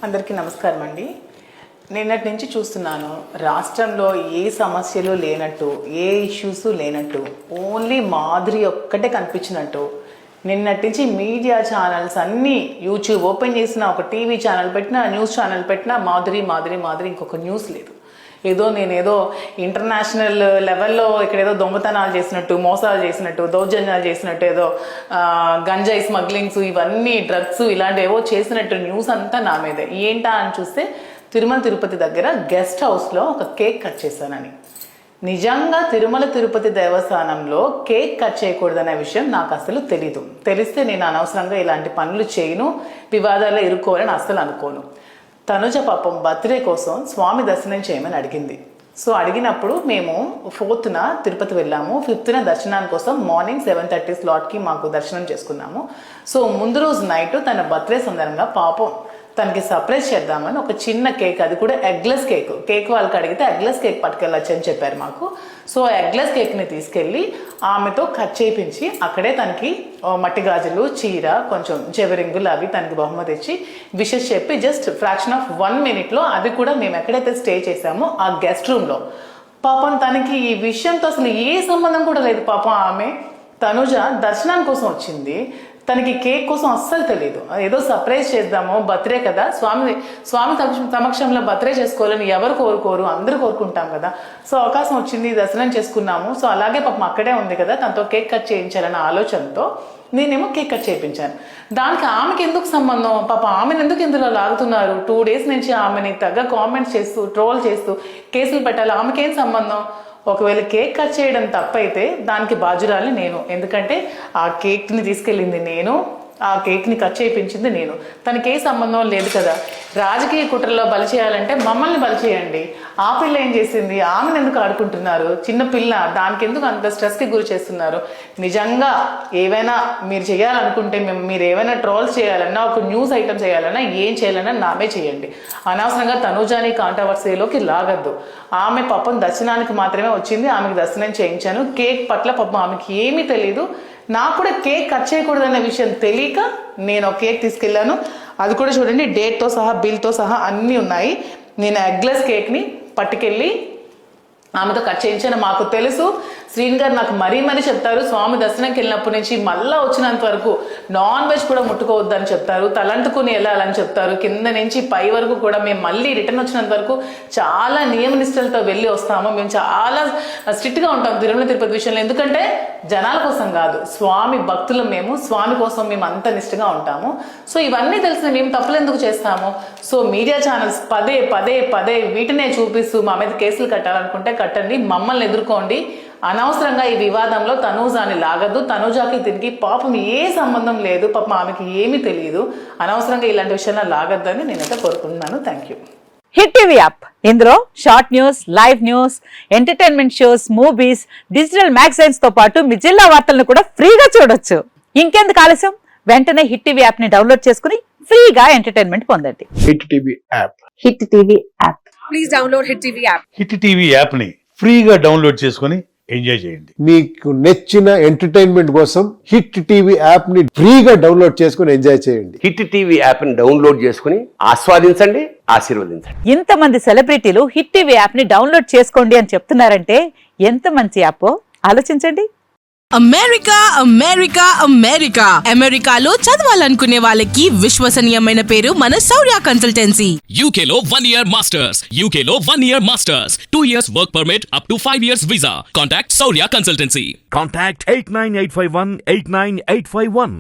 అందరికీ నమస్కారం అండి. నిన్నటి నుంచి చూస్తున్నాను రాష్ట్రంలో ఏ సమస్యలు లేనట్టు, ఏ ఇష్యూస్ లేనట్టు, ఓన్లీ మాధురి ఒక్కటే కనిపించినట్టు. నిన్నటి నుంచి మీడియా ఛానల్స్ అన్నీ యూట్యూబ్ ఓపెన్ చేసిన, ఒక టీవీ ఛానల్ పెట్టినా, న్యూస్ ఛానల్ పెట్టినా మాధురి మాధురి మాధురి, ఇంకొక న్యూస్ లేదు. నేనేదో ఇంటర్నేషనల్ లెవెల్లో ఇక్కడేదో దొంగతనాలు చేసినట్టు, మోసాలు చేసినట్టు, దౌర్జన్యాలు చేసినట్టు, ఏదో గంజాయి స్మగ్లింగ్స్, ఇవన్నీ డ్రగ్స్ ఇలాంటివేవో చేసినట్టు న్యూస్ అంతా నా మీదే. ఏంటా అని చూస్తే తిరుమల తిరుపతి దగ్గర గెస్ట్ హౌస్లో ఒక కేక్ కట్ చేశానని. నిజంగా తిరుమల తిరుపతి దేవస్థానంలో కేక్ కట్ చేయకూడదనే విషయం నాకు అసలు తెలీదు. తెలిస్తే నేను అనవసరంగా ఇలాంటి పనులు చేయను, వివాదాల్లో ఇరుక్కోవాలని అసలు అనుకోను. తనుజ పాపం బర్త్డే కోసం స్వామి దర్శనం చేయమని అడిగింది. సో అడిగినప్పుడు మేము 4th తిరుపతి వెళ్ళాము, 5th దర్శనాని కోసం మార్నింగ్ 7:30 స్లాట్కి మాకు దర్శనం చేసుకున్నాము. సో ముందు రోజు నైట్ తన బర్త్డే సందర్భంగా పాపం తనకి సర్ప్రైజ్ చేద్దామని ఒక చిన్న కేక్, అది కూడా ఎగ్లెస్ కేక్ వాళ్ళకి అడిగితే ఎగ్లెస్ కేక్ పట్టుకెళ్ళచ్చు అని చెప్పారు మాకు. సో ఎగ్లెస్ కేక్ని తీసుకెళ్ళి ఆమెతో కట్ చేయించి అక్కడే తనకి మట్టి గాజులు, చీర, కొంచెం చెవిరింగులు అవి తనకి బహుమతి ఇచ్చి విషెస్ చెప్పి జస్ట్ ఫ్రాక్షన్ ఆఫ్ 1 minute అది కూడా మేము ఎక్కడైతే స్టే చేసామో ఆ గెస్ట్ రూమ్లో. పాపం తనకి ఈ విషయంతో అసలు ఏ సంబంధం కూడా లేదు. పాపం ఆమె తనుజ దర్శనం కోసం వచ్చింది, తనకి కేక్ కోసం అస్సలు తెలియదు. ఏదో సర్ప్రైజ్ చేద్దాము, బర్త్డే కదా, స్వామి సమక్షంలో బర్త్డే చేసుకోవాలని ఎవరు కోరుకోరు, అందరూ కోరుకుంటాం కదా. సో అవకాశం వచ్చింది, దర్శనం చేసుకున్నాము. సో అలాగే పాపం అక్కడే ఉంది కదా, తనతో కేక్ కట్ చేయించాలన్న ఆలోచనతో నేనేమో కేక్ కట్ చేయించాను. దానికి ఆమెకి ఎందుకు సంబంధం? పాప ఆమెను ఎందుకు ఇందులో లాగుతున్నారు? 2 days నుంచి ఆమెని తగ్గ కామెంట్స్ చేస్తూ, ట్రోల్ చేస్తూ కేసులు పెట్టాలి. ఆమెకేం సంబంధం? ఒకవేళ కేక్ కట్ చేయడం తప్పైతే దానికి బాధ్యురాలి నేను. ఎందుకంటే ఆ కేక్ని తీసుకెళ్ళింది నేను, ఆ కేక్ని కట్ చేయించింది నేను. తనకి ఏ సంబంధం లేదు కదా. రాజకీయ కుట్రలో బలి చేయాలంటే మమ్మల్ని బలి చేయండి. ఆ పిల్ల ఏం చేసింది? ఆమెను ఎందుకు ఆడుకుంటున్నారు? చిన్న పిల్ల, దానికి ఎందుకు అంత స్ట్రెస్కి గురి చేస్తున్నారు? నిజంగా ఏవైనా మీరు చేయాలనుకుంటే, మీరు ఏమైనా ట్రోల్స్ చేయాలన్నా, ఒక న్యూస్ ఐటమ్ చేయాలన్నా, ఏం చేయాలన్నా నామే చేయండి. అనవసరంగా తనుజాని కాంట్రవర్సీలోకి లాగద్దు. ఆమె పాపం దర్శనానికి మాత్రమే వచ్చింది, ఆమెకి దర్శనం చేయించాను. కేక్ పట్ల పాపం ఆమెకి ఏమీ తెలియదు. నాకు కూడా కేక్ కట్ చేయకూడదన్న విషయం తెలియక నేను ఒక కేక్ తీసుకెళ్ళాను. అది కూడా చూడండి, డేట్తో సహా, బిల్తో సహా అన్నీ ఉన్నాయి. నేను ఎగ్లెస్ కేక్ని పట్టుకెళ్ళి ఆమెతో కట్ చేయించాను. మాకు తెలుసు, శ్రీన్ గారు నాకు మరీ చెప్తారు, స్వామి దర్శనంకి వెళ్ళినప్పటి నుంచి మళ్ళీ వచ్చినంత వరకు నాన్ వెజ్ కూడా ముట్టుకోవద్దని చెప్తారు, తలంటుకుని వెళ్ళాలని చెప్తారు. కింద నుంచి పై వరకు కూడా మేము మళ్ళీ రిటర్న్ వచ్చినంత వరకు చాలా నియమనిష్టలతో వెళ్ళి వస్తాము. మేము చాలా స్ట్రిక్ట్గా ఉంటాం తిరుమల తిరుపతి విషయంలో. ఎందుకంటే జనాల కోసం కాదు, స్వామి భక్తులు మేము, స్వామి కోసం మేము అంత నిష్ఠగా ఉంటాము. సో ఇవన్నీ తెలిసిన మేము తప్పులు ఎందుకు చేస్తాము? సో మీడియా ఛానల్స్ పదే పదే పదే వీటినే చూపిస్తూ మా మీద కేసులు కట్టాలనుకుంటే కట్టండి, మమ్మల్ని ఎదుర్కోండి. అనవసరంగా ఈ వివాదంలో తనూజాని లాగద్దు. తనూజాకి దీనికి పాపం ఏ సంబంధం లేదు, పాపం ఆమెకి ఏమీ తెలియదు. అనవసరంగా ఇలాంటి విషయాల్లో లాగద్దని నేనైతే కోరుకుంటున్నాను. Thank you. Hit TV app, ఇందులో short news, live news, entertainment shows, movies, digital magazines తో పాటు మీ జిల్లా వార్తలను కూడా ఫ్రీగా చూడొచ్చు. ఇంకెందుకు ఆలస్యం? వెంటనే హిట్ టీవీ యాప్ ని డౌన్లోడ్ చేసుకుని ఫ్రీగా ఎంటర్టైన్మెంట్ పొందండి. Hit TV app. Hit TV app. Please download hit TV app. Hit TV app ని ఫ్రీగా డౌన్లోడ్ చేసుకుని ఎంజాయ్ చేయండి. మీకు నచ్చిన ఎంటర్టైన్మెంట్ కోసం హిట్ టీవీ యాప్ ని ఫ్రీగా డౌన్లోడ్ చేసుకుని ఎంజాయ్ చేయండి. హిట్ టీవీ యాప్ ని డౌన్లోడ్ చేసుకుని ఆస్వాదించండి, ఆశీర్వదించండి. ఇంతమంది సెలబ్రిటీలు హిట్ టీవీ యాప్ ని డౌన్లోడ్ చేసుకోండి అని చెప్తున్నారంటే ఎంత మంచి యాప్ ఆలోచించండి. అమెరికా అమెరికా అమెరికా అమెరికాలో చదవాలనుకునే వాళ్ళకి విశ్వసనీయమైన పేరు మన శౌర్య కన్సల్టెన్సీ. UK లో 1 year masters. UK లో 1 year masters. 2 years work permit up to 5 years visa. Contact Saurya Consultancy. Contact 89851 89851.